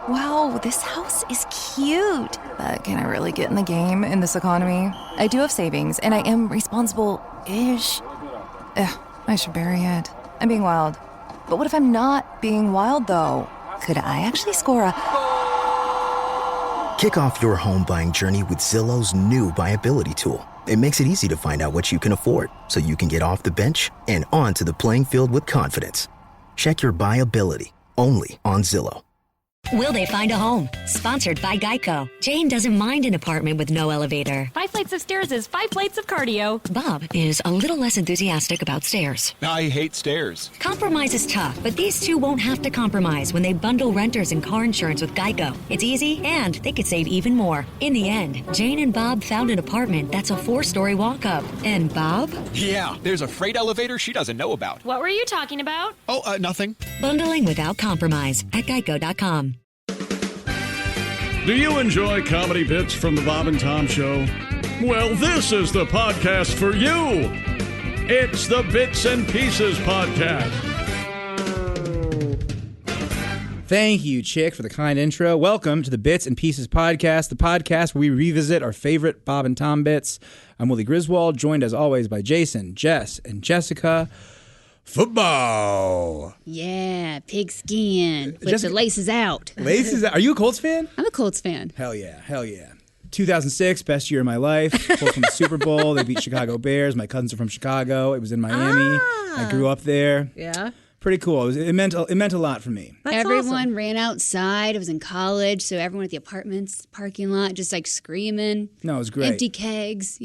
Wow, this house is cute. But can I really get in the game in this economy? I do have savings, and I am responsible-ish. I should bury it. I'm being wild. But what if I'm not being wild, though? Could I actually score a... Kick off your home buying journey with Zillow's new BuyAbility tool. It makes it easy to find out what you can afford, so you can get off the bench and onto the playing field with confidence. Check your BuyAbility, only on Zillow. Will they find a home? Sponsored by Geico. Jane doesn't mind an apartment with no elevator. 5 flights of stairs is 5 flights of cardio. Bob is a little less enthusiastic about stairs. I hate stairs. Compromise is tough, but these two won't have to compromise when they bundle renters and car insurance with Geico. It's easy, and they could save even more. In the end, Jane and Bob found an apartment that's a 4-story walk-up. And Bob? Yeah, there's a freight elevator she doesn't know about. What were you talking about? Oh, nothing. Bundling without compromise at Geico.com. Do you enjoy comedy bits from the Bob and Tom Show? Well, this is the podcast for you. It's the Bits and Pieces Podcast. Thank you, Chick, for the kind intro. Welcome to the Bits and Pieces Podcast, the podcast where we revisit our favorite Bob and Tom bits. I'm Willie Griswold, joined as always by Jason, Jess, and Jessica. Football. Yeah, pigskin with Jessica, the laces out. Laces out. Are you a Colts fan? I'm a Colts fan. Hell yeah. 2006, best year of my life. Colts won the Super Bowl. They beat Chicago Bears. My cousins are from Chicago. It was in Miami. I grew up there. Yeah. Pretty cool. It meant a lot for me. That's everyone awesome. ran outside. I was in college, so everyone at the apartments parking lot just like screaming. No, it was great. Empty kegs,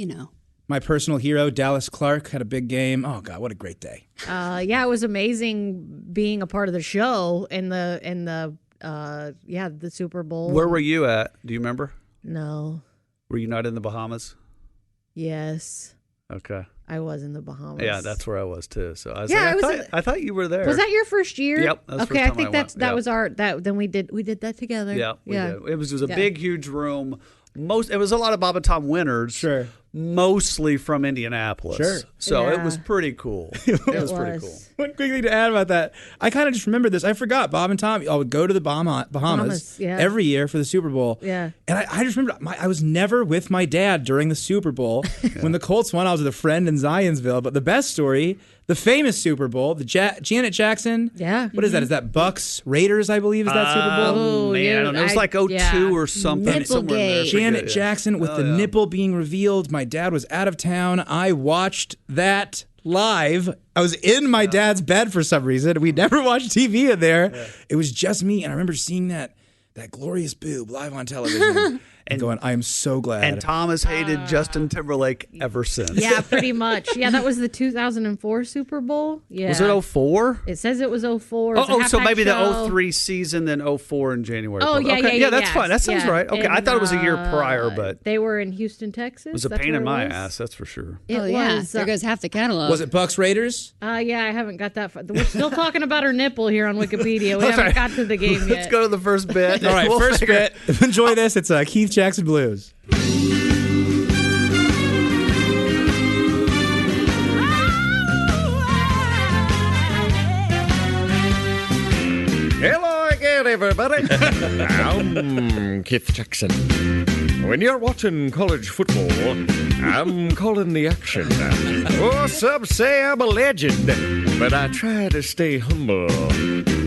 My personal hero, Dallas Clark, had a big game. Oh God, what a great day! Yeah, it was amazing being a part of the show in the Super Bowl. Where were you at? Do you remember? No. Were you not in the Bahamas? Yes. Okay. I was in the Bahamas. Yeah, that's where I was too. So I was I thought you were there. Was that your first year? Yep. That's okay, I think that was our then we did that together. Yeah. We did. It was a big, huge room. It was a lot of Bob and Tom winners. Sure. Mostly from Indianapolis. Sure. So it was pretty cool. It was pretty cool. One quick thing to add about that. I kind of just remembered this. I forgot Bob and Tom. I would go to the Bahamas every year for the Super Bowl. Yeah. And I just remember I was never with my dad during the Super Bowl. When the Colts won, I was with a friend in Zionsville. But the best story, the famous Super Bowl, the Janet Jackson. Yeah. What is that? Is that Bucks Raiders, I believe, is that Super Bowl? Oh, man, I don't know. It was like 02 or something. Nipplegate. Janet Jackson with the nipple being revealed. My dad was out of town. I watched that live. I was in my dad's bed for some reason. We never watched TV in there. Yeah. It was just me, and I remember seeing that glorious boob live on television and going, I am so glad. And Tom has hated Justin Timberlake ever since. Yeah, pretty much. Yeah, that was the 2004 Super Bowl. Yeah. Was it 04? It says it was 04. Oh, so maybe the 03 season, then 04 in January. Oh, yeah, okay. yeah, that's fine. That sounds right. Okay, I thought it was a year prior, but they were in Houston, Texas. It was a pain in my ass, that's for sure. It was. There goes half the catalog. Was it Bucks Raiders? Yeah, I haven't got that far. We're still talking about her nipple here on Wikipedia. We haven't got to the game yet. Let's go to the first bit. All right, first bit. Enjoy this. It's Keith Jackson Blues. Hello again, everybody. I'm Keith Jackson. When you're watching college football, I'm calling the action. Oh, some say I'm a legend, but I try to stay humble.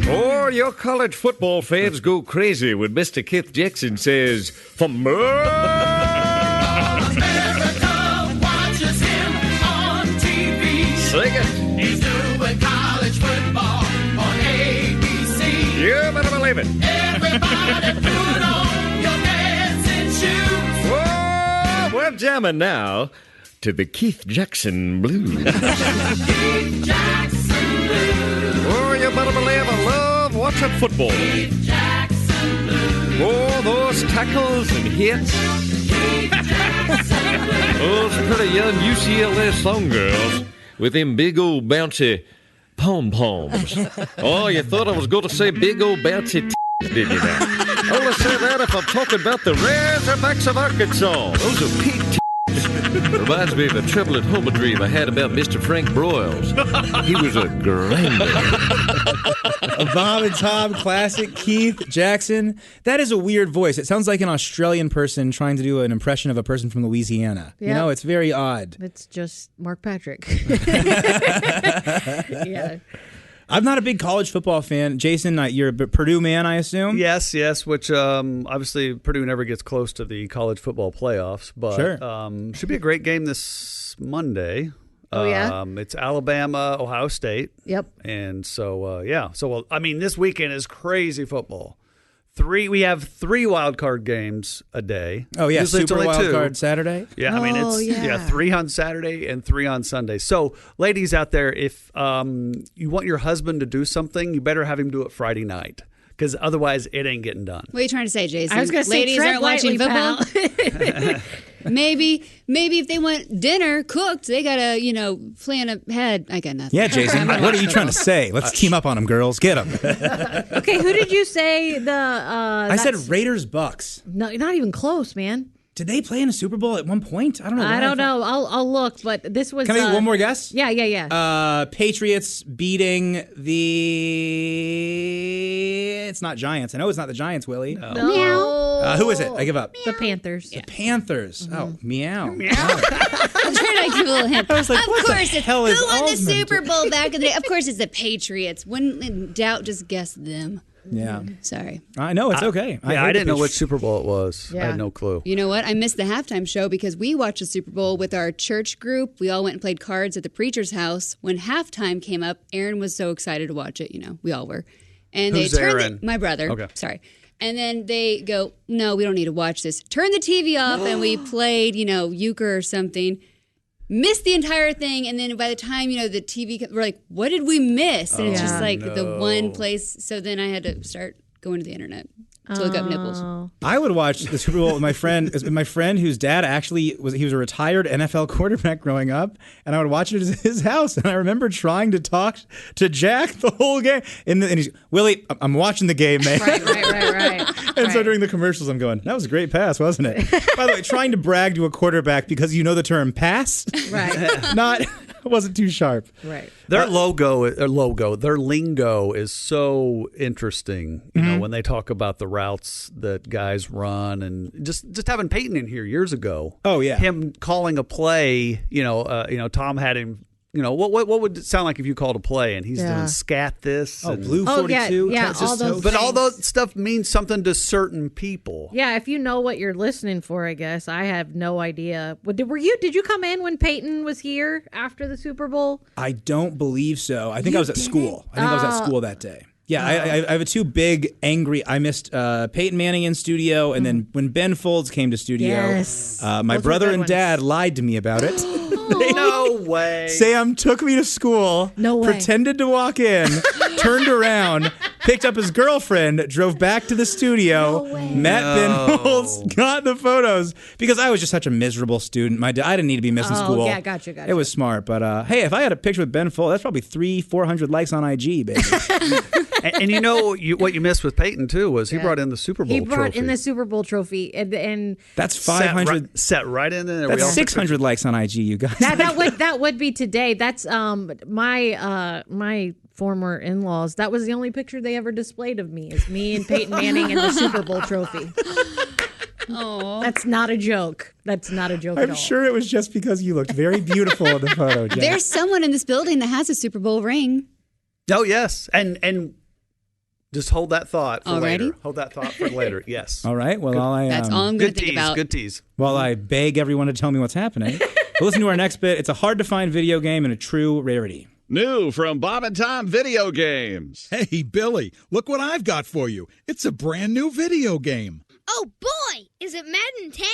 Oh, your college football fans go crazy when Mr. Keith Jackson says, for more. America watches him on TV. Sing it. He's doing college football on ABC. You better believe it. Everybody put on your dancing shoes. Whoa, we're jamming now to the Keith Jackson Blues. Keith Jackson Blues. Oh, you better believe I love watching football. Keith Jackson Blues. Oh, those tackles and hits. Keith Jackson Blues. Those pretty young UCLA song girls with them big old bouncy pom-poms. Oh, you thought I was going to say big old bouncy did you now? I'll only say that if I'm talking about the Razorbacks of Arkansas. Those are peak Reminds me of a troubling home dream I had about Mr. Frank Broyles. He was a grinder. A Bob and Tom classic. Keith Jackson. That is a weird voice. It sounds like an Australian person trying to do an impression of a person from Louisiana. Yep. You know, it's very odd. It's just Mark Patrick. Yeah. I'm not a big college football fan. Jason, you're a Purdue man, I assume? Yes, which obviously Purdue never gets close to the college football playoffs, but Sure. Should be a great game this Monday. Oh, yeah? It's Alabama, Ohio State. Yep. And so, this weekend is crazy football. We have 3 wild card games a day. Oh, yeah, Usually it's Super only Wild 2. Card Saturday? Yeah, it's 3 on Saturday and 3 on Sunday. So, ladies out there, if you want your husband to do something, you better have him do it Friday night, because otherwise it ain't getting done. What are you trying to say, Jason? I was going to say, ladies tread aren't watching lightly, football. Maybe if they want dinner cooked, they gotta plan ahead. I got nothing. Yeah, Jason. What are you trying to say? Let's team up on them, girls. Get them. Okay, who did you say I said Raiders Bucks. No, not even close, man. Did they play in a Super Bowl at one point? I don't know. I don't know. I'll look, but this was. Can I get one more guess? Yeah. Patriots beating the. It's not Giants. I know it's not the Giants, Willie. No. Who is it? I give up. The Panthers. The Panthers. Oh, meow. I'm trying to give a little hint. I was like, of what the course, hell is who won the Osmond? Super Bowl back in the day? Of course, it's the Patriots. When in doubt, just guess them. Yeah. Sorry. I know, it's okay. I didn't know which Super Bowl it was. Yeah. I had no clue. You know what? I missed the halftime show because we watched the Super Bowl with our church group. We all went and played cards at the preacher's house. When halftime came up, Aaron was so excited to watch it. We all were. And Who's they turned Aaron? my brother. Okay. Sorry. And then they go, no, we don't need to watch this. Turn the TV off, and we played, euchre or something. Missed the entire thing, and then by the time, the TV, we're like, what did we miss? And it's just like the one place. So then I had to start going to the internet to look up nipples. I would watch the Super Bowl with my friend. My friend whose dad actually was a retired NFL quarterback growing up, and I would watch it at his house. And I remember trying to talk to Jack the whole game. And he's, Willie, I'm watching the game, man. Right. And so during the commercials, I'm going, that was a great pass, wasn't it? By the way, trying to brag to a quarterback because you know the term pass, Right. wasn't too sharp. Right. Their their lingo is so interesting. When they talk about the routes that guys run, and just having Peyton in here years ago. Oh yeah, him calling a play. Tom had him. What would it sound like if you called a play and he's doing scat this? Oh, blue 42. Yeah, all those but all things. that stuff means something to certain people. Yeah, if you know what you're listening for, I guess. I have no idea. Did you come in when Peyton was here after the Super Bowl? I don't believe so. I think I was at school. I was at school that day. Yeah, I have a two big angry. I missed Peyton Manning in studio, and then when Ben Folds came to studio, my Those brother were good and ones. dad lied to me about it. No way. Sam took me to school, No way. pretended to walk in, turned around, picked up his girlfriend, drove back to the studio, met Ben Folds, got the photos, because I was just such a miserable student. I didn't need to be missing school. Yeah, gotcha. It was smart, but hey, if I had a picture with Ben Folds, that's probably 300-400 likes on IG, baby. and what you missed with Peyton too was he brought in the Super Bowl He brought trophy. in the Super Bowl trophy, and That's 500. set right in there. That's 600 likes on IG, you guys. that would be today. That's my former in-laws. That was the only picture they ever displayed of me, is me and Peyton Manning and the Super Bowl trophy. Oh, that's not a joke. That's not a joke at all. I'm sure it was just because you looked very beautiful in the photo, Jen. there's someone in this building that has a Super Bowl ring. Oh yes, and just hold that thought for Already? later. Hold that thought for later. Yes. All right. Well, That's all I'm going Good to think tease. about. Good tease. While I beg everyone to tell me what's happening, we'll listen to our next bit. It's a hard-to-find video game and a true rarity. New from Bob and Tom Video Games. Hey, Billy, look what I've got for you. It's a brand new video game. Oh, boy! Is it Madden 10?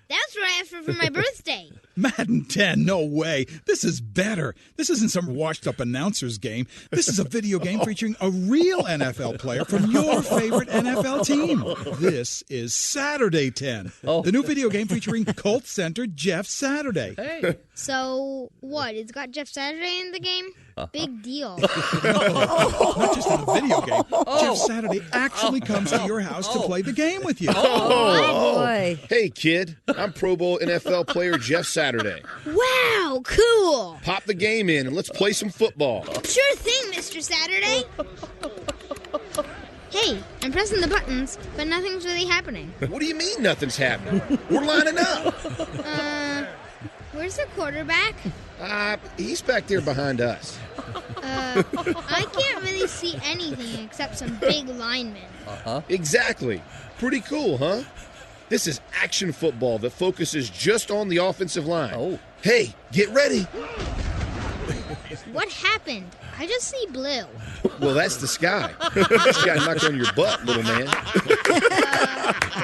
That's what I asked for my birthday. Madden 10, no way. This is better. This isn't some washed-up announcer's game. This is a video game featuring a real NFL player from your favorite NFL team. This is Saturday 10, the new video game featuring Colts center Jeff Saturday. Hey. So, what? It's got Jeff Saturday in the game? Big deal. Not just in a video game. Jeff Saturday actually comes to your house to play the game with you. Boy. Hey, kid. I'm Pro Bowl NFL player Jeff Saturday. Wow, cool. Pop the game in and let's play some football. Sure thing, Mr. Saturday. Hey, I'm pressing the buttons, but nothing's really happening. What do you mean nothing's happening? We're lining up. Where's the quarterback? He's back there behind us. I can't really see anything except some big linemen. Exactly. Pretty cool, huh? This is action football that focuses just on the offensive line. Oh. Hey, get ready. What happened? I just see blue. Well, that's the sky. You just got knocked on your butt, little man.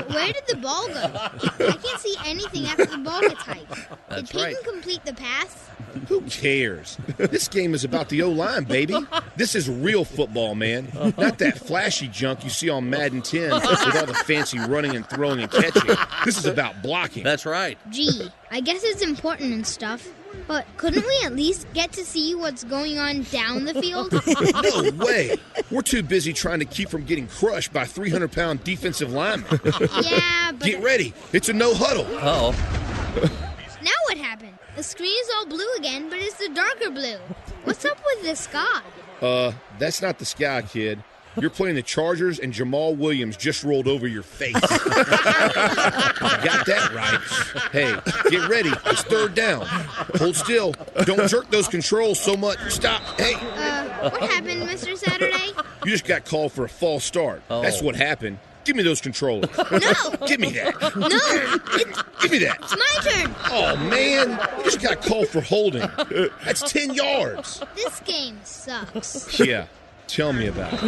Where did the ball go? I can't see anything after the ball gets hiked. That's Did Peyton right. complete the pass? Who cares? This game is about the O-line, baby. This is real football, man. Not that flashy junk you see on Madden 10 with all the fancy running and throwing and catching. This is about blocking. That's right. Gee, I guess it's important and stuff. But couldn't we at least get to see what's going on down the field? No way. We're too busy trying to keep from getting crushed by 300-pound defensive linemen. Yeah, but... Get ready. It's a no huddle. Uh-oh. Now what happened? The screen is all blue again, but it's the darker blue. What's up with the sky? That's not the sky, kid. You're playing the Chargers, and Jamal Williams just rolled over your face. You got that right. Hey, get ready. It's third down. Hold still. Don't jerk those controls so much. Stop. Hey. What happened, Mr. Saturday? You just got called for a false start. Oh. That's what happened. Give me those controllers. No. Give me that. No. Give me that. It's my turn. Oh, man. You just got called for holding. That's 10 yards. This game sucks. Yeah. Tell me about it.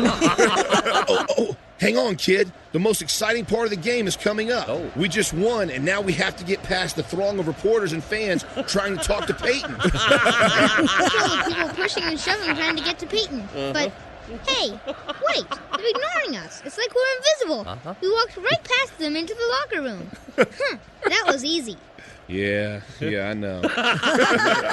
Oh, hang on, kid. The most exciting part of the game is coming up. Oh. We just won, and now we have to get past the throng of reporters and fans trying to talk to Peyton. People pushing and shoving trying to get to Peyton. But, hey, wait. They're ignoring us. It's like we're invisible. We walked right past them into the locker room. That was easy. Yeah, I know. I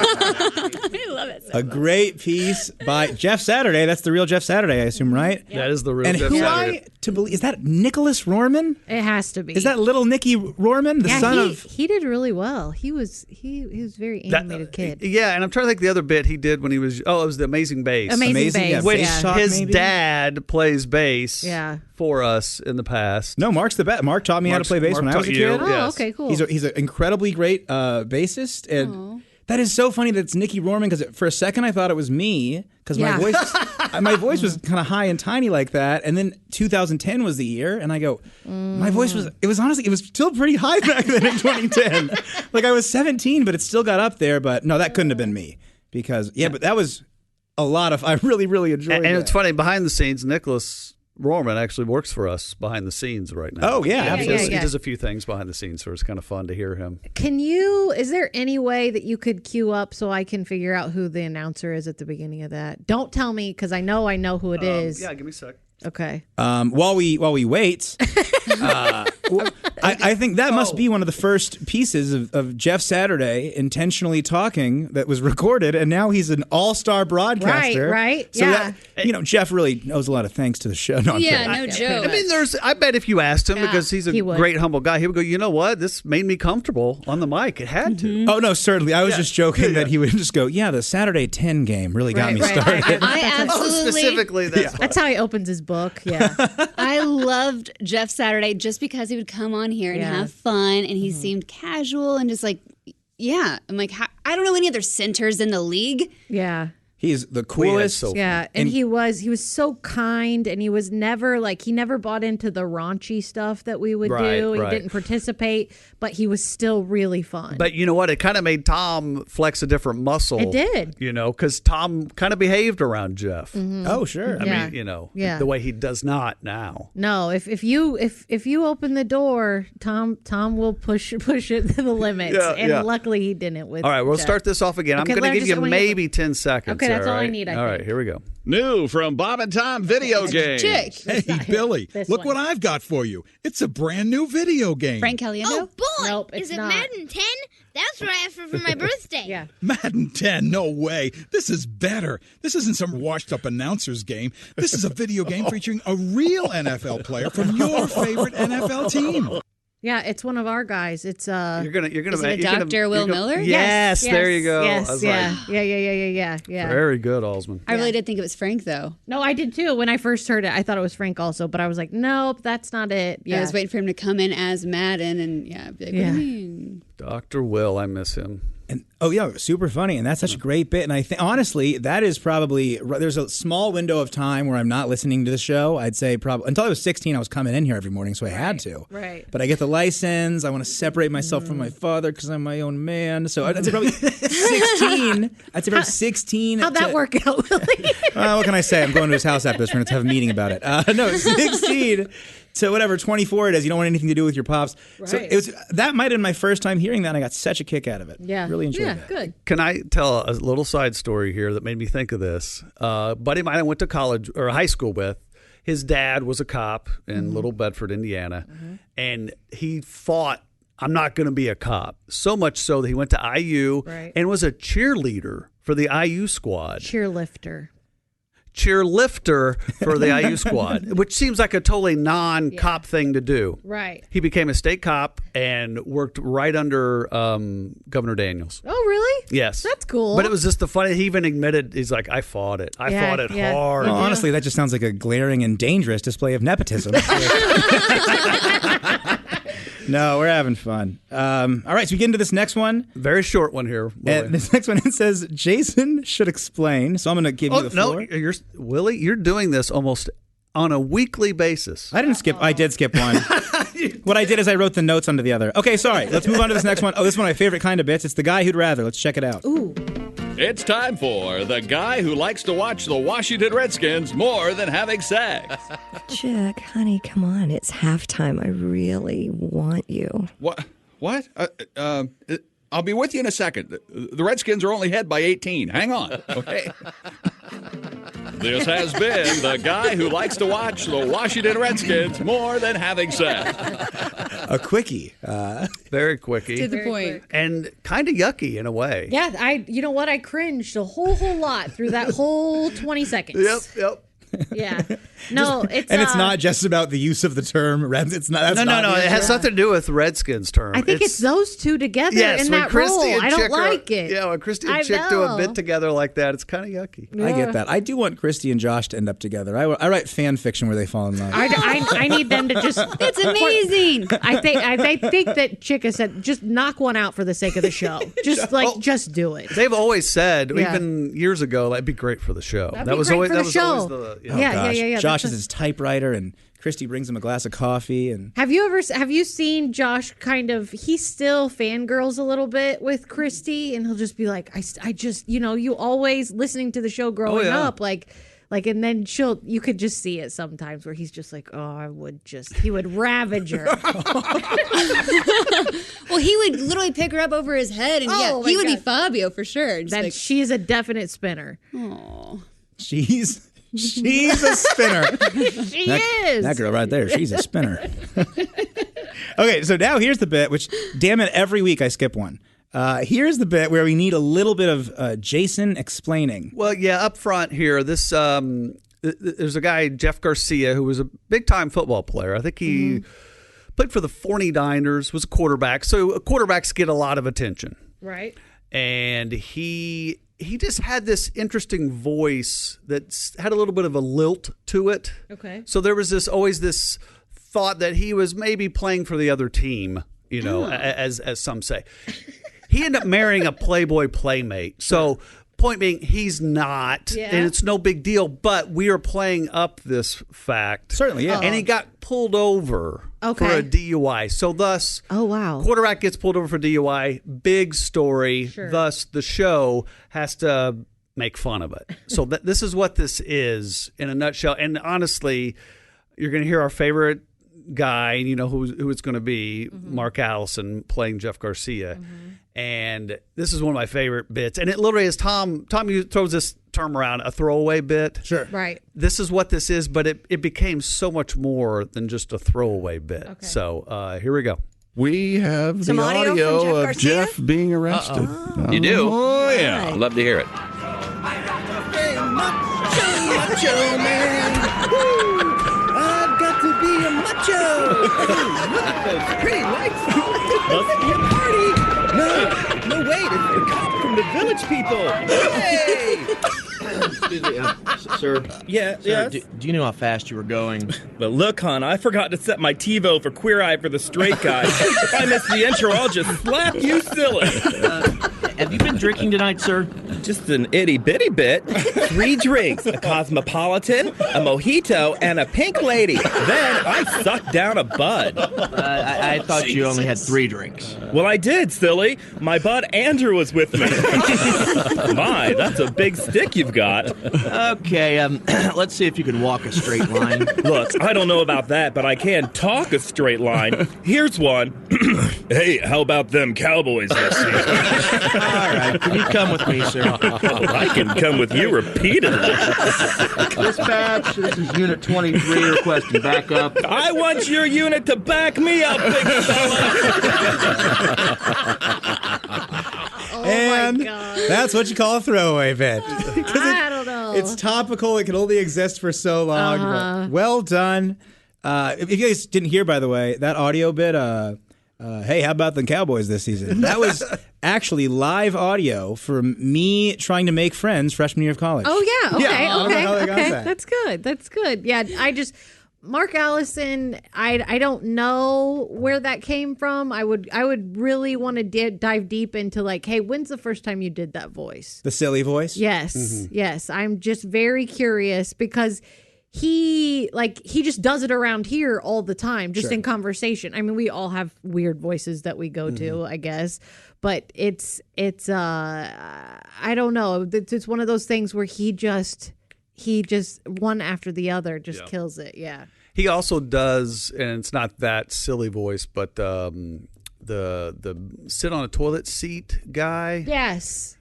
love it. A great piece by Jeff Saturday. That's the real Jeff Saturday, I assume, right? That is the real and Jeff who Saturday. to believe is that Nicholas Rohrman? It has to be. Is that little Nicky Rohrman, the son of? He did really well. He was a very animated kid. Yeah, and I'm trying to think the other bit he did when he was. Oh, it was the Amazing Bass. Amazing Bass, which yeah. his maybe? dad plays bass. Yeah. For us in the past. No, Mark's the best. Mark taught me how to play bass when I was a kid. Oh, okay, cool. He's an incredibly great bassist, and that is so funny that it's Nicky Rohrman because for a second I thought it was me because my voice was kind of high and tiny like that, and then 2010 was the year, and I go, my voice was still pretty high back then in 2010. Like I was 17, but it still got up there. But no, that couldn't have been me because but that was a lot of. I really enjoyed. And that. it's funny behind the scenes, Nicholas Rohrman actually works for us behind the scenes right now. Oh, yeah, absolutely. He does a few things behind the scenes, so it's kind of fun to hear him. Is there any way that you could queue up so I can figure out who the announcer is at the beginning of that? Don't tell me because I know who it is. Yeah, give me a sec. Okay. While we wait, I think that must be one of the first pieces of Jeff Saturday intentionally talking that was recorded, and now he's an all-star broadcaster. Right. So Yeah. that, Jeff really knows a lot of thanks to the show. No, I'm kidding. no joke. I mean, I bet if you asked him, because he's a great, humble guy, he would go, you know what? This made me comfortable on the mic. It had to. Oh, no, certainly. I was just joking that he would just go, the Saturday 10 game really got me started. I absolutely. Specifically, That's how he opens his book. Yeah. I loved Jeff Saturday just because he would come on here and have fun, and he seemed casual and just like, I'm like, I don't know any other centers in the league. Yeah. He's the coolest. And he was so kind, and he was never he never bought into the raunchy stuff that we would do. He didn't participate, but he was still really fun. But you know what? It kind of made Tom flex a different muscle. It did. Because Tom kind of behaved around Jeff. Mm-hmm. Oh, sure. I mean, the way he does not now. No, if you open the door, Tom will push it to the limits. Luckily he didn't with All right, we'll Jeff. start this off again. Okay, I'm going to give you let me maybe 10 seconds. Okay, that's all I need, I All right, think. here we go. New from Bob and Tom Video Games. Hey, Billy, look what I've got for you. It's a brand new video game. Frank Caliendo? Oh, boy. Nope, Is it's it not. Madden 10? That's what I asked for my birthday. Yeah. Madden 10, no way. This is better. This isn't some washed-up announcer's game. This is a video game featuring a real NFL player from your favorite NFL team. Yeah, it's one of our guys. It's You're gonna. Is it Dr. Will Miller? Yes, there you go. Yes, I was yeah. like, Yeah. Very good, Alsman. I really did think it was Frank, though. No, I did too. When I first heard it, I thought it was Frank also, but I was like, nope, that's not it. I was waiting for him to come in as Madden and be like, what do you mean? Dr. Will, I miss him. And super funny, and that's such a great bit. And I think honestly, that is probably there's a small window of time where I'm not listening to the show. I'd say probably until I was 16, I was coming in here every morning, so I had to. Right. But I get the license. I want to separate myself from my father because I'm my own man. So I'd say probably 16. I'd say probably 16. How'd that work out, Willie? What can I say? I'm going to his house after this. We're going to have a meeting about it. No, 16. So whatever, 24 it is. You don't want anything to do with your pops. Right. So that might have been my first time hearing that, and I got such a kick out of it. Yeah. Really enjoyed that. Yeah, good. Can I tell a little side story here that made me think of this? Buddy of mine I went to college or high school with, his dad was a cop in Little Bedford, Indiana, and he fought, I'm not going to be a cop. So much so that he went to IU and was a cheerleader for the IU squad. Cheerlifter For the IU squad, which seems like a totally non-cop thing to do. Right. He became a state cop and worked right under Governor Daniels. Oh, really? Yes. That's cool. But it was just the funny, he even admitted, he's like, I fought it. I fought it hard. Well, honestly, that just sounds like a glaring and dangerous display of nepotism. No, we're having fun. All right, so we get into this next one. Very short one here. And this next one, it says, Jason should explain. So I'm going to give you the floor. No, Willie, you're doing this almost on a weekly basis. I did skip one. What I did is I wrote the notes under the other. Okay, sorry. Let's move on to this next one. Oh, this is one of my favorite kind of bits. It's the guy who'd rather. Let's check it out. Ooh. It's time for the guy who likes to watch the Washington Redskins more than having sex. Chick, honey, come on. It's halftime. I really want you. What? I'll be with you in a second. The Redskins are only ahead by 18. Hang on, okay? This has been the guy who likes to watch the Washington Redskins more than having sex. A quickie. Very quickie. To the point. And kind of yucky in a way. Yeah, you know what? I cringed a whole lot through that whole 20 seconds. Yep. Yeah. No, it's and it's not just about the use of the term Reds. It's not. That's No. It has nothing to do with Redskins term. I think it's those two together in that role. I don't like it. Yeah, when Christy and Chick do a bit together like that, it's kind of yucky. I get that. I do want Christy and Josh to end up together. I write fan fiction where they fall in love. I need them to just. It's amazing. I think that Chica said just knock one out for the sake of the show. Just do it. They've always said, even years ago, that'd be great for the show. That was always the show. Yeah. Josh is his typewriter, and Christy brings him a glass of coffee. And have you seen Josh he still fangirls a little bit with Christy, and he'll just be like, I just, you always listening to the show growing up, like, and then you could just see it sometimes where he's just like, oh, he would ravage her. Well, he would literally pick her up over his head, and he would be Fabio for sure. She's a definite spinner. Oh, she's a spinner. She is. That girl right there, she's a spinner. Okay, so now here's the bit, which, damn it, every week I skip one. Here's the bit where we need a little bit of Jason explaining. Well, yeah, up front here, there's a guy, Jeff Garcia, who was a big-time football player. I think he played for the 49ers, was a quarterback. So quarterbacks get a lot of attention. Right. And he just had this interesting voice that had a little bit of a lilt to it. Okay. So there was always this thought that he was maybe playing for the other team, as some say. He ended up marrying a Playboy playmate. So point being, he's not, and it's no big deal, but we are playing up this fact. Certainly, yeah. And he got pulled over for a DUI. So thus, quarterback gets pulled over for DUI, big story. Sure. Thus, the show has to make fun of it. So this is what this is in a nutshell. And honestly, you're going to hear our favorite guy, who it's going to be, Mark Allison playing Jeff Garcia. And this is one of my favorite bits. And it literally is Tom throws this term around, a throwaway bit. Sure. Right. This is what this is, but it became so much more than just a throwaway bit. Okay. So here we go. We have Some the audio of Garcia? Jeff being arrested. You do? Oh, yeah. I'd love to hear it. Macho man. I've got to be a macho. Pretty lights. Must be a party. No, wait. It's the cop from the Village People. Hey! Excuse me, sir. Yeah, Sir, yes? do you know how fast you were going? But look, hon, I forgot to set my TiVo for Queer Eye for the Straight Guy. If I miss the intro, I'll just slap you silly. Have you been drinking tonight, sir? Just an itty-bitty bit. 3 drinks, a Cosmopolitan, a Mojito, and a Pink Lady. Then I sucked down a bud. I thought you only had 3 drinks. Well, I did, silly. My bud Andrew was with me. My, that's a big stick you've got. Okay, let's see if you can walk a straight line. Look, I don't know about that, but I can talk a straight line. Here's one. Hey, how about them Cowboys this year? All right, can you come with me, sir? I can come with you repeatedly. Dispatch, this is Unit 23 requesting backup. I want your unit to back me up, big fella. And that's what you call a throwaway bit. I don't know. It's topical. It can only exist for so long. But well done. If you guys didn't hear, by the way, that audio bit, hey, how about the Cowboys this season? That was actually live audio from me trying to make friends freshman year of college. Oh, yeah. Okay. I don't know how they got Okay. that. That's good. That's good. Yeah. Mark Allison, I don't know where that came from. I would really want to dive deep into like, hey, when's the first time you did that voice? The silly voice? Yes. Yes. I'm just very curious because he just does it around here all the time, just in conversation. I mean, we all have weird voices that we go to, I guess, but it's I don't know. It's one of those things where he just one after the other just kills it. Yeah. He also does, and it's not that silly voice, but the sit on a toilet seat guy. Yes.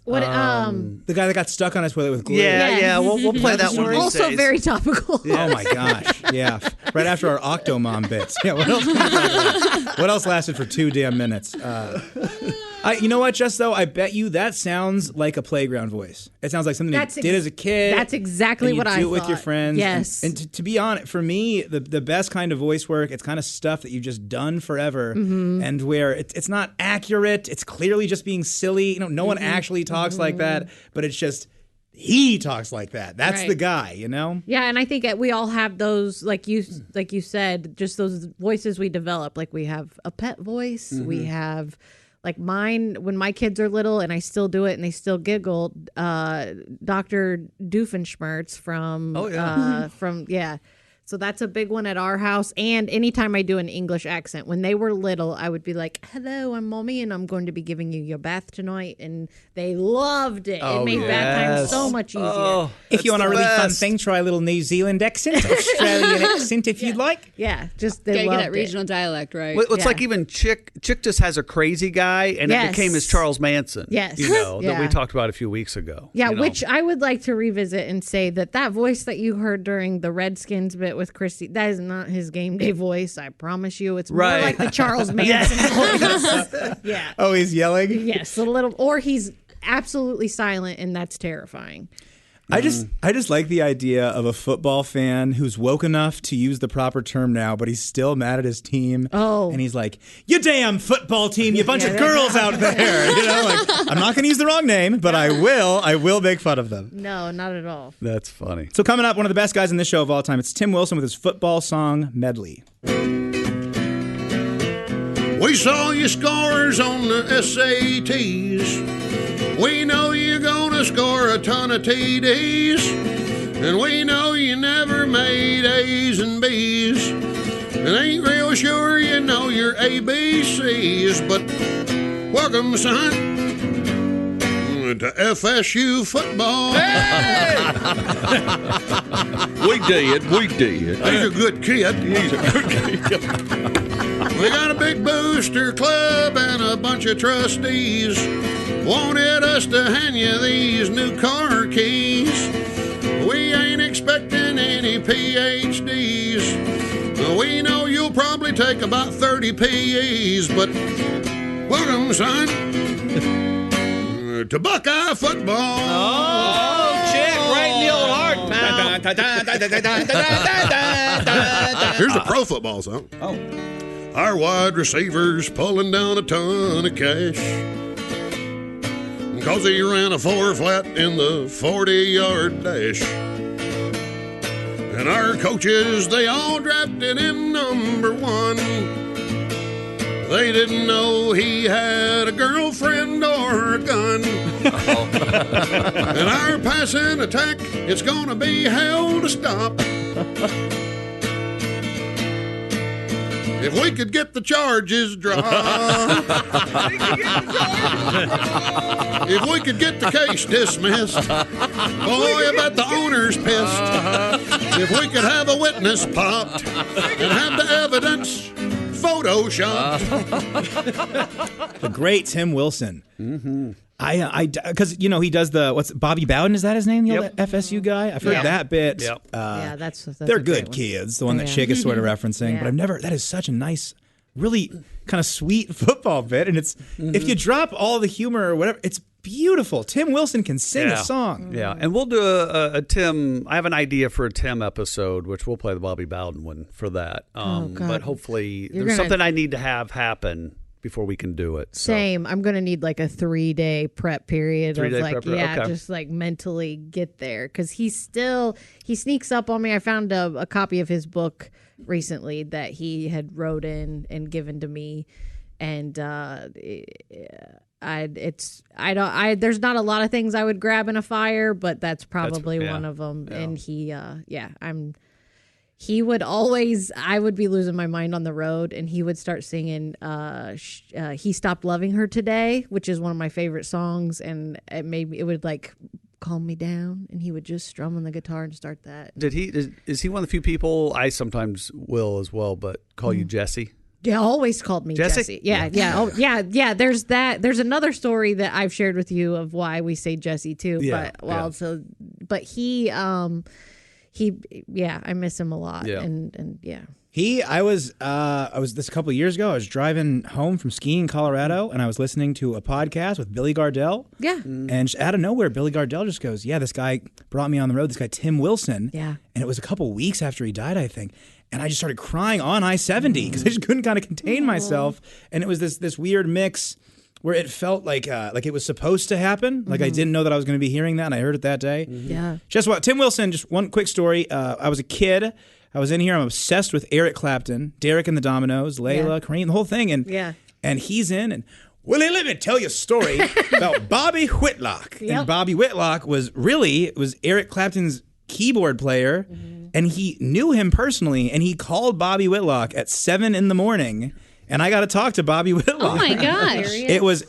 What the guy that got stuck on his toilet with glue. Yeah. We'll play that one. Also days. very topical. Oh my gosh. Yeah. Right after our Octomom bits. Yeah. What else lasted for 2 damn minutes? You know what, Jess, though? I bet you that sounds like a playground voice. It sounds like something you did as a kid. That's exactly what I thought. You do it with your friends. Yes. And to be honest, for me, the best kind of voice work, it's kind of stuff that you've just done forever and where it's not accurate. It's clearly just being silly. No one actually talks like that, but it's just he talks like that. That's the guy, you know? Yeah, and I think we all have those, like you said, just those voices we develop. Like we have a pet voice. We have... Like mine, when my kids are little and I still do it and they still giggle, Dr. Doofenshmirtz from, So that's a big one at our house. And anytime I do an English accent, when they were little, I would be like, hello, I'm Mommy, and I'm going to be giving you your bath tonight. And they loved it. It made bath time so much easier. If you want a really fun thing, try a little New Zealand accent, Australian accent if you'd like. Yeah, just they gotta loved get that regional dialect, right? Well, it's like even Chick just has a crazy guy, and it became his Charles Manson. Yes. That we talked about a few weeks ago. Yeah, which I would like to revisit and say that voice that you heard during the Redskins bit with Christy, that is not his game day voice. I promise you. It's more like the Charles Manson voice. Yeah. Oh, he's yelling? Yes, a little, or he's absolutely silent, and that's terrifying. I just like the idea of a football fan who's woke enough to use the proper term now, but he's still mad at his team. Oh. And he's like, you damn football team, you bunch of girls out there. I'm not going to use the wrong name, but I will make fun of them. No, not at all. That's funny. So coming up, one of the best guys in this show of all time, it's Tim Wilson with his football song medley. We saw your scores on the SATs. We know you're gonna score a ton of TDs. And we know you never made A's and B's. And ain't real sure you know your ABCs. But welcome, son, to FSU football. Hey! We did. He's a good kid. We got a big booster club and a bunch of trustees. Wanted us to hand you these new car keys. We ain't expecting any PhDs. We know you'll probably take about 30 PEs, but welcome, son, to Buckeye football. Oh, check right the old heart, pal. Here's a pro football song. Oh. Our wide receivers pulling down a ton of cash. Cause he ran a 4 flat in the 40-yard dash. And our coaches, they all drafted him number 1. They didn't know he had a girlfriend or a gun. And our passing attack, it's gonna be hell to stop. If we could get the charges dropped. If we could get the case dismissed. Boy, I bet the owner's pissed. If we could have a witness popped and have the evidence photoshopped. The great Tim Wilson. Mm-hmm. Because he does Bobby Bowden, is that his name? The old FSU guy? I've heard that bit. Yep. Yeah, that's they're a good great kids. The one that Yeah. Chick is sort of referencing, but that is such a nice, really kind of sweet football bit. And it's if you drop all the humor or whatever, it's beautiful. Tim Wilson can sing a song. Yeah, and we'll do a Tim. I have an idea for a Tim episode, which we'll play the Bobby Bowden one for that. God. But hopefully, You're there's gonna- something I need to have happen before we can do it. So. Same. I'm gonna need like a 3-day prep period 3-day of like prep period, okay. just like mentally get there because he sneaks up on me. I found a copy of his book recently that he had wrote in and given to me, and there's not a lot of things I would grab in a fire, but that's probably one of them. Yeah. And he would always, I would be losing my mind on the road, and he would start singing He Stopped Loving Her Today, which is one of my favorite songs, and it would like calm me down, and he would just strum on the guitar and start that. Is he one of the few people, I sometimes will as well, but call you Jesse? Yeah, always called me Jesse. Yeah. Oh, yeah. There's that. There's another story that I've shared with you of why we say Jesse too. Yeah, But he, I miss him a lot. Yeah. And yeah. I was this a couple of years ago. I was driving home from skiing in Colorado, and I was listening to a podcast with Billy Gardell. Yeah. And just out of nowhere, Billy Gardell just goes, "Yeah, this guy brought me on the road. This guy Tim Wilson." Yeah. And it was a couple weeks after he died, I think. And I just started crying on I-70 because I just couldn't kind of contain myself. And it was this weird mix where it felt like it was supposed to happen. Like I didn't know that I was going to be hearing that, and I heard it that day. Yeah. Just what Tim Wilson. Just one quick story. I was a kid. I was in here. I'm obsessed with Eric Clapton, Derek and the Dominoes, Layla, Kareem, the whole thing. And he's in. And Willie, let me tell you a story about Bobby Whitlock. Yep. And Bobby Whitlock was Eric Clapton's keyboard player, and he knew him personally, and he called Bobby Whitlock at 7 a.m, and I got to talk to Bobby Whitlock. Oh my gosh. It was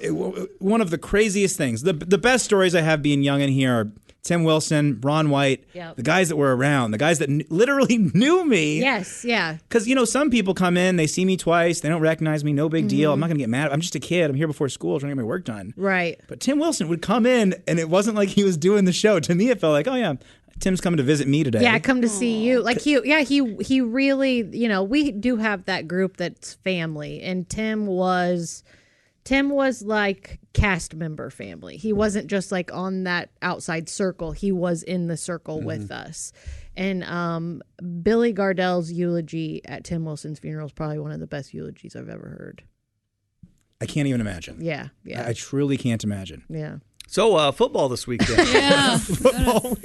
one of the craziest things. The best stories I have being young in here are Tim Wilson, Ron White, the guys that were around, the guys that literally knew me. Yes, yeah. Because, some people come in, they see me twice, they don't recognize me, no big deal. I'm not going to get mad. I'm just a kid. I'm here before school trying to get my work done. Right. But Tim Wilson would come in, and it wasn't like he was doing the show. To me, it felt like, oh, yeah, Tim's coming to visit me today. Yeah, come to see you. Like he really, we do have that group that's family, and Tim was like cast member family. He wasn't just like on that outside circle. He was in the circle with us. And Billy Gardell's eulogy at Tim Wilson's funeral is probably one of the best eulogies I've ever heard. I can't even imagine. Yeah. I truly can't imagine. Yeah. So football this weekend. Yeah. Football.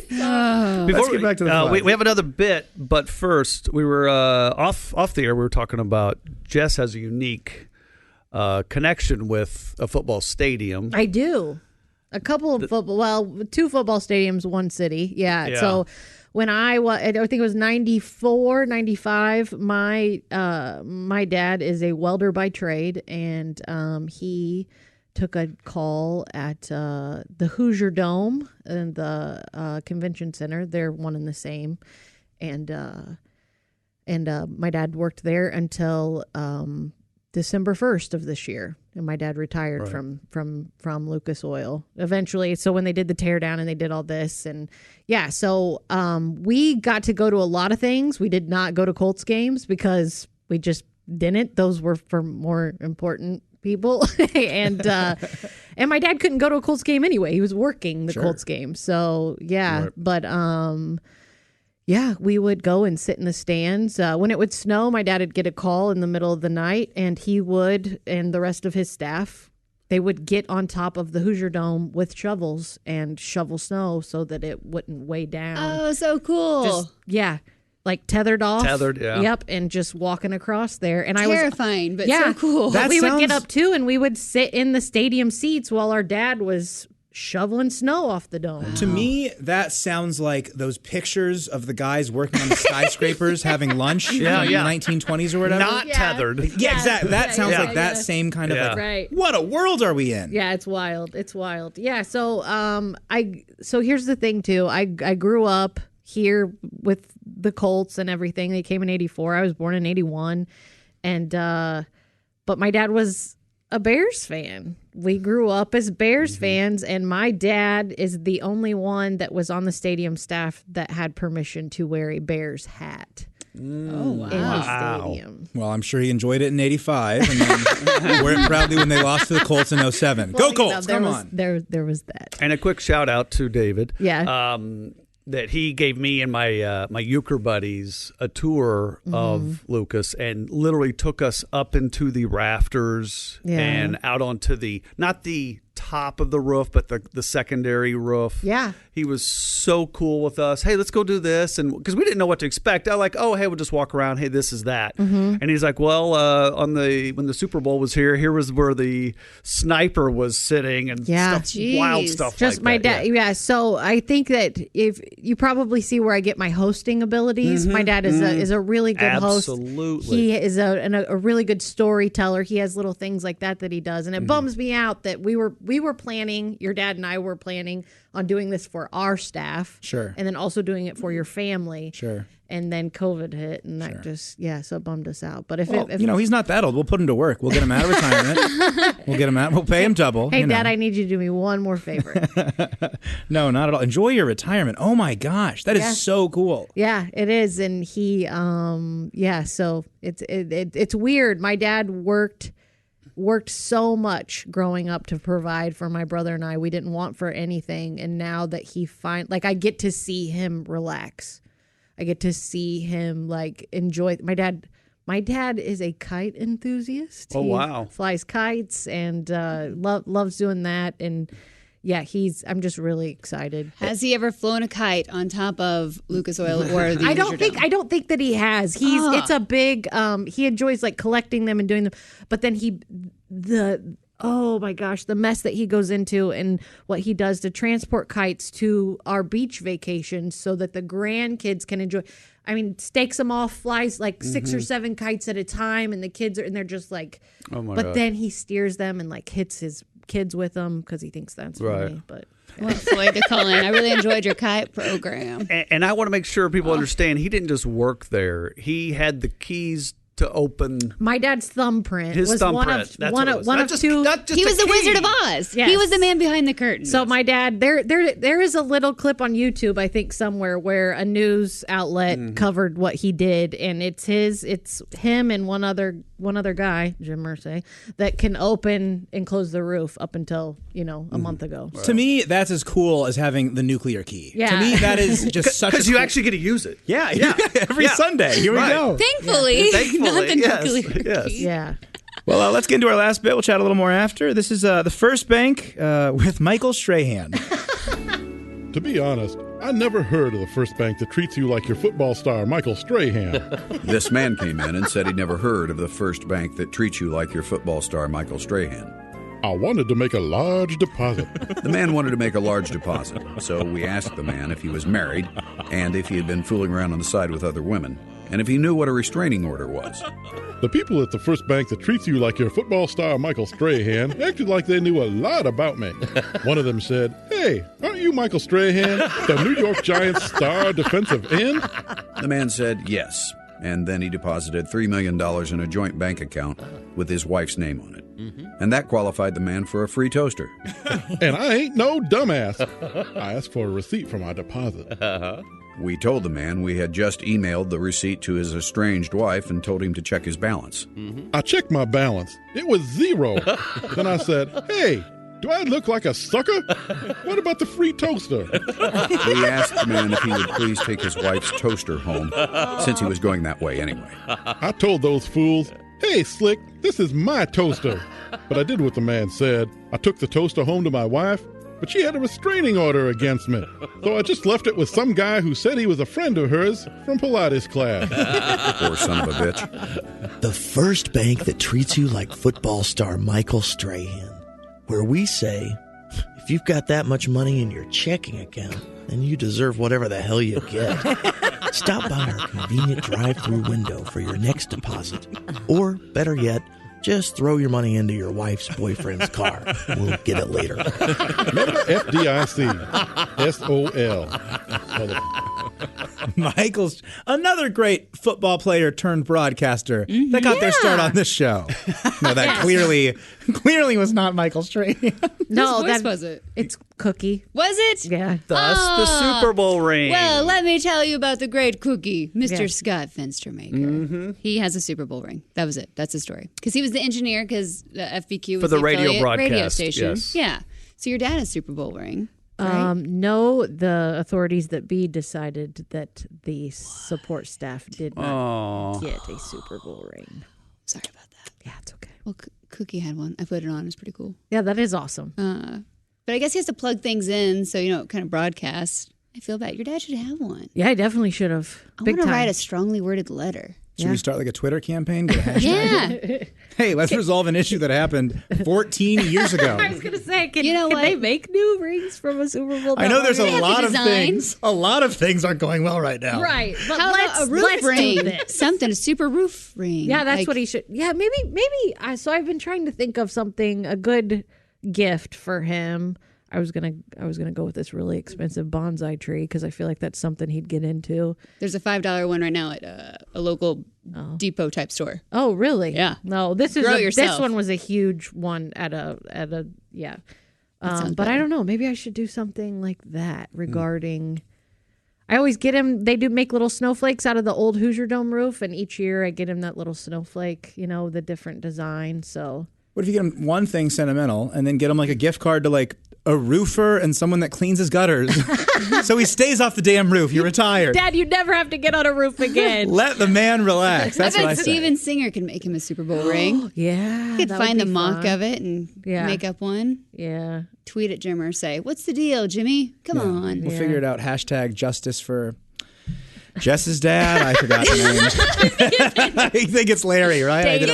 Let's get back to the we have another bit, but first we were off the air. We were talking about Jess has a unique connection with a football stadium. I do. A couple of two football stadiums, one city. Yeah. So when I think it was 94, 95, my dad is a welder by trade, and he took a call at the Hoosier Dome and the Convention Center. They're one and the same. And my dad worked there until December 1st of this year. And my dad retired from Lucas Oil eventually. So when they did the tear down and they did all this, and so we got to go to a lot of things. We did not go to Colts games because we just didn't. Those were for more important people. and my dad couldn't go to a Colts game anyway. He was working the Colts game. So, yeah. Right. But, yeah, we would go and sit in the stands. When it would snow, my dad would get a call in the middle of the night, and he would, and the rest of his staff, they would get on top of the Hoosier Dome with shovels and shovel snow so that it wouldn't weigh down. Oh, so cool. Just, like tethered off. Tethered, yeah. Yep, and just walking across there. And Terrifying, but so cool. We would get up too, and we would sit in the stadium seats while our dad was shoveling snow off the dome. To me, that sounds like those pictures of the guys working on the skyscrapers having lunch in the 1920s or whatever. Not tethered. Yeah, exactly. That sounds like that same kind of like, Right. what a world are we in? Yeah, it's wild. It's wild. Yeah, so so here's the thing too. I grew up here with the Colts and everything. They came in 84. I was born in 81. And but my dad was a Bears fan. We grew up as Bears fans, and my dad is the only one that was on the stadium staff that had permission to wear a Bears hat. In the stadium. Well, I'm sure he enjoyed it in 85 and then wore it proudly when they lost to the Colts in 07. Go Colts, come on. There was that. And a quick shout out to David. Yeah. That he gave me and my my euchre buddies a tour of Lucas and literally took us up into the rafters and out onto the, not the top of the roof, but the secondary roof. Yeah. He was so cool with us. Hey, let's go do this. And because we didn't know what to expect. I like, oh, hey, we'll just walk around. Hey, this is that. And he's like, well, when the Super Bowl was here was where the sniper was sitting and stuff, wild stuff Just like my that. dad. Yeah. So I think that if you probably see where I get my hosting abilities, my dad is a really good host. Absolutely. He is a really good storyteller. He has little things like that he does. And it bums me out that we were planning, your dad and I were planning on doing this for our staff. Sure. And then also doing it for your family. Sure. And then COVID hit, and that just, so it bummed us out. But if he's not that old. We'll put him to work. We'll get him out of retirement. We'll pay him double. Hey, Dad, I need you to do me one more favor. No, not at all. Enjoy your retirement. Oh my gosh, that is so cool. Yeah, it is. And he, so it's weird. My dad worked so much growing up to provide for my brother and I. We didn't want for anything. And now that he I get to see him relax. I get to see him enjoy. My dad is a kite enthusiast. Oh, wow. He flies kites and loves doing that. And yeah, I'm just really excited. Has he ever flown a kite on top of Lucas Oil or the I don't think that he has. It's a big he enjoys collecting them and doing them, but then oh my gosh, the mess that he goes into and what he does to transport kites to our beach vacations so that the grandkids can enjoy. I mean, stakes them off, flies 6 or 7 kites at a time, and the kids and they're just oh my but God. then he steers them and hits his kids with them because he thinks that's funny. But I want Floyd to call in. I really enjoyed your kite program. And I want to make sure people understand he didn't just work there. He had the keys to open. My dad's thumbprint His was thumbprint. That's one what it of was. one Not of just- two. not just He a was the key. Wizard of Oz. Yes. He was the man behind the curtain. So my dad, there is a little clip on YouTube, I think somewhere, where a news outlet covered what he did, and it's him and one other guy, Jim Mersey, that can open and close the roof up until a month ago. To me, that's as cool as having the nuclear key. Yeah. To me, that is just such a because you cool- actually get to use it. Yeah, every Sunday. Here we go. Thankfully, not the yes, nuclear yes. key. Yeah. Well, let's get into our last bit. We'll chat a little more after. This is the First Bank with Michael Strahan. To be honest, I never heard of the First Bank that treats you like your football star, Michael Strahan. This man came in and said he'd never heard of the First Bank that treats you like your football star, Michael Strahan. I wanted to make a large deposit. The man wanted to make a large deposit, so we asked the man if he was married and if he had been fooling around on the side with other women, and if he knew what a restraining order was. The people at the First Bank that treats you like your football star, Michael Strahan, acted like they knew a lot about me. One of them said, "Hey, aren't you Michael Strahan, the New York Giants star defensive end?" The man said yes, and then he deposited $3 million in a joint bank account with his wife's name on it. And that qualified the man for a free toaster. And I ain't no dumbass. I asked for a receipt for my deposit. We told the man we had just emailed the receipt to his estranged wife and told him to check his balance. I checked my balance. It was 0. Then I said, hey, do I look like a sucker? What about the free toaster? We asked the man if he would please take his wife's toaster home, since he was going that way anyway. I told those fools, hey, Slick, this is my toaster. But I did what the man said. I took the toaster home to my wife, but she had a restraining order against me. So I just left it with some guy who said he was a friend of hers from Pilates class. Poor son of a bitch. The first bank that treats you like football star Michael Strahan, where we say, if you've got that much money in your checking account, then you deserve whatever the hell you get. Stop by our convenient drive-through window for your next deposit. Or, better yet, just throw your money into your wife's boyfriend's car. We'll get it later. Remember FDIC. S-O-L. Michael's another great football player turned broadcaster that got their start on this show. No, that clearly was not Michael Strahan. No, Whose voice was it? It's Cookie. Was it? Yeah. Thus, the Super Bowl ring. Well, let me tell you about the great Cookie, Mr. Scott Fenstermaker. He has a Super Bowl ring. That was it. That's the story. Because he was the engineer, because the FBQ was For the radio affiliate broadcast, radio station. yes. Yeah. So your dad has a Super Bowl ring. Right? No, the authorities that be decided that the support staff did not get a Super Bowl ring. Sorry about that. Yeah, it's okay. Well, Cookie had one. I put it on. It's pretty cool. Yeah, that is awesome. But I guess he has to plug things in, so kind of broadcast. I feel bad. Your dad should have one. Yeah, I definitely should have. I want to write a strongly worded letter. Should we start like a Twitter campaign? Get a hashtag? Yeah. Hey, let's resolve an issue that happened 14 years ago. I was going to say, can what? they make new rings from a Super Bowl? I know there's They a have lot the of designs. things. A lot of things aren't going well right now. Right. But How let's, about a roof let's ring? do this. Something, a super roof ring. Yeah, that's Like, what he should. Yeah, maybe. So I've been trying to think of something, a good gift for him. I was gonna go with this really expensive bonsai tree because I feel like that's something he'd get into. There's a $5 one right now at a local depot type store. Oh, really? Yeah. No, this Grow yourself. this one was a huge one at a yeah. sounds But I better. don't know. Maybe I should do something like that regarding. I always get him. They do make little snowflakes out of the old Hoosier Dome roof, and each year I get him that little snowflake. The different design. So. What if you get him one thing sentimental and then get him like a gift card to like a roofer and someone that cleans his gutters so he stays off the damn roof? You're retired. Dad, you never have to get on a roof again. Let the man relax. That's I what I bet say. Steven Singer can make him a Super Bowl ring. Yeah. He could that would find the be mock fun. of it and make up one. Yeah. Tweet at Jim or say, "What's the deal, Jimmy? Come on." We'll figure it out. Hashtag justice for Jess's dad. I forgot the name. I think it's Larry, right? David.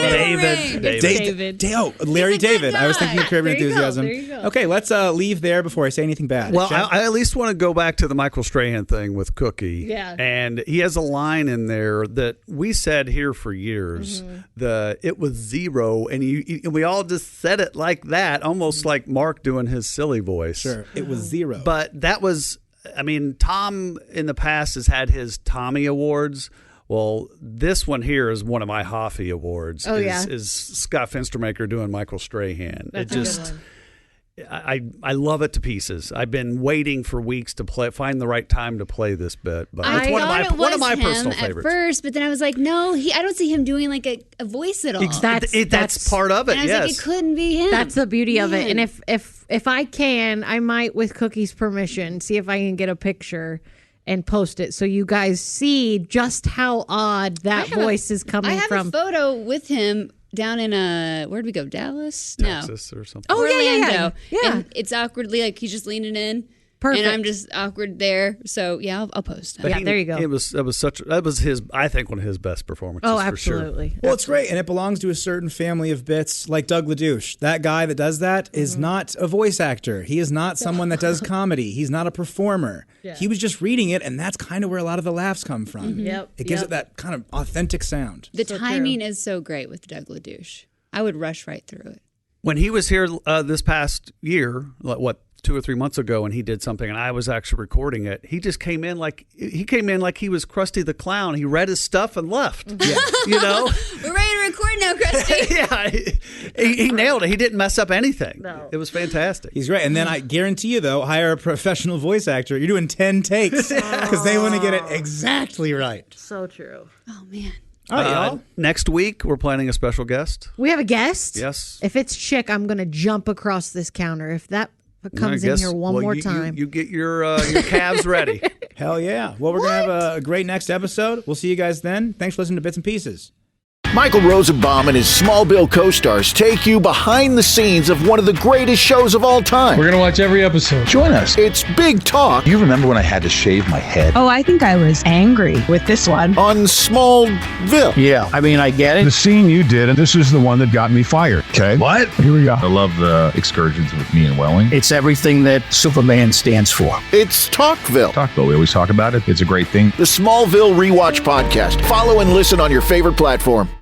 Larry David. I was thinking of Curb Your There you go, Enthusiasm. there you go. Okay, let's leave there before I say anything bad. Well, Jeff? I at least want to go back to the Michael Strahan thing with Cookie. Yeah. And he has a line in there that we said here for years. It was 0, and we all just said it like that, almost like Mark doing his silly voice. Sure, it was 0. But that was, Tom in the past has had his Tommy Awards. Well, this one here is one of my Hoffy Awards. Oh, yeah. Is Scott Fenstermaker doing Michael Strahan. That's it a good just, one. I love it to pieces. I've been waiting for weeks to find the right time to play this bit, but it's one of my personal at favorites. first, but then I was like, no, I don't see him doing like a voice at all. That's part of it. And I was yes. like, it couldn't be him. That's the beauty of it. Man. And if I can, I might, with Cookie's permission, see if I can get a picture and post it so you guys see just how odd that voice is coming I have from. a photo with him down in where'd we go? Dallas? Texas or something. Oh, yeah. Orlando. Yeah. And it's awkwardly like he's just leaning in. Perfect. And I'm just awkward there. So yeah, I'll post that. Yeah, there you go. That was his, I think, one of his best performances. Oh, for sure. absolutely. Well, it's great, and it belongs to a certain family of bits, like Doug LaDouche. That guy that does that is not a voice actor. He is not someone that does comedy. He's not a performer. Yeah. He was just reading it, and that's kind of where a lot of the laughs come from. Yep. It gives it that kind of authentic sound. The So timing true. is so great with Doug LaDouche. I would rush right through it. When he was here this past year, 2 or 3 months ago, and he did something, and I was actually recording it. He just came in like he was Krusty the Clown. He read his stuff and left. Yeah. You know, we're ready to record now, Krusty. Yeah, he nailed it. He didn't mess up anything. No. It was fantastic. He's great. And then I guarantee you, though, hire a professional voice actor. You're doing 10 takes because they want to get it exactly right. So true. Oh man. All right, y'all. Next week, we're planning a special guest. We have a guest? Yes. If it's chick, I'm going to jump across this counter. If that comes in here one more time. You get your calves ready. Hell yeah. Well, we're going to have a great next episode. We'll see you guys then. Thanks for listening to Bits and Pieces. Michael Rosenbaum and his Smallville co-stars take you behind the scenes of one of the greatest shows of all time. We're going to watch every episode. Join us. It's Big Talk. You remember when I had to shave my head? Oh, I think I was angry with this one. On Smallville. Yeah, I mean, I get it. The scene you did, and this is the one that got me fired. Okay. What? Here we go. I love the excursions with me and Welling. It's everything that Superman stands for. It's Talkville. Talkville, we always talk about it. It's a great thing. The Smallville Rewatch Podcast. Follow and listen on your favorite platform.